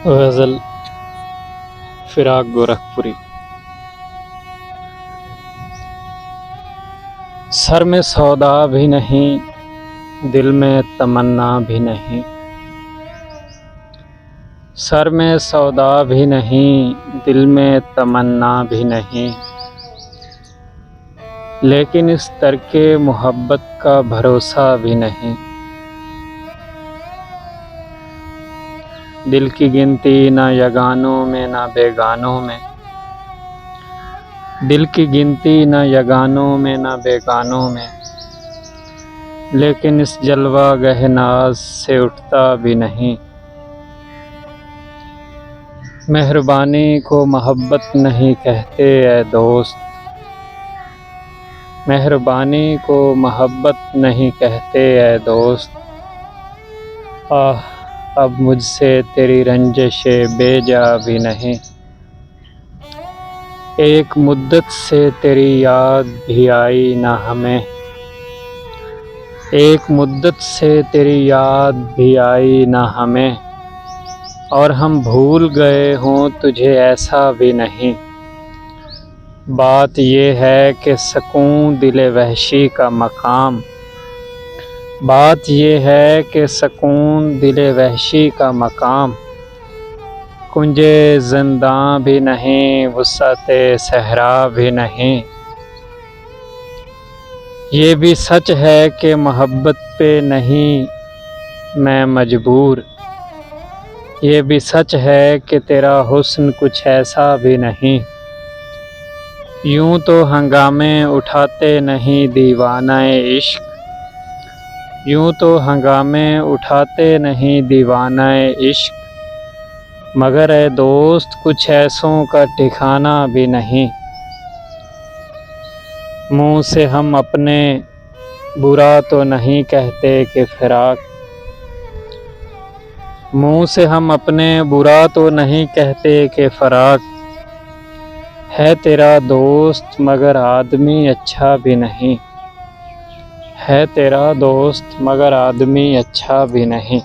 غزل فراق گورکھپوری۔ سر میں سودا بھی نہیں، دل میں تمنا بھی نہیں، سر میں سودا بھی نہیں، دل میں تمنا بھی نہیں، لیکن اس ترک محبت کا بھروسہ بھی نہیں۔ دل کی گنتی نہ یگانوں میں نہ بیگانوں میں، دل کی گنتی نہ یگانوں میں نہ بیگانوں میں، لیکن اس جلوہ گہ ناز سے اٹھتا بھی نہیں۔ مہربانی کو محبت نہیں کہتے اے دوست، مہربانی کو محبت نہیں کہتے اے دوست، آہ اب مجھ سے تیری رنجش بے جا بھی نہیں۔ ایک مدت سے تیری یاد بھی آئی نہ ہمیں، ایک مدت سے تیری یاد بھی آئی نہ ہمیں، اور ہم بھول گئے ہوں تجھے ایسا بھی نہیں۔ بات یہ ہے کہ سکون دل وحشی کا مقام، بات یہ ہے کہ سکون دل وحشی کا مقام، کنجِ زنداں بھی نہیں، وسعت صحرا بھی نہیں۔ یہ بھی سچ ہے کہ محبت پہ نہیں میں مجبور، یہ بھی سچ ہے کہ تیرا حسن کچھ ایسا بھی نہیں۔ یوں تو ہنگامے اٹھاتے نہیں دیوانہ عشق، یوں تو ہنگامے اٹھاتے نہیں دیوانہ عشق، مگر اے دوست کچھ ایسوں کا ٹھکانہ بھی نہیں۔ منہ سے ہم اپنے برا تو نہیں کہتے کہ فراق، منہ سے ہم اپنے برا تو نہیں کہتے کہ فراق، ہے تیرا دوست مگر آدمی اچھا بھی نہیں، ہے تیرا دوست مگر آدمی اچھا بھی نہیں۔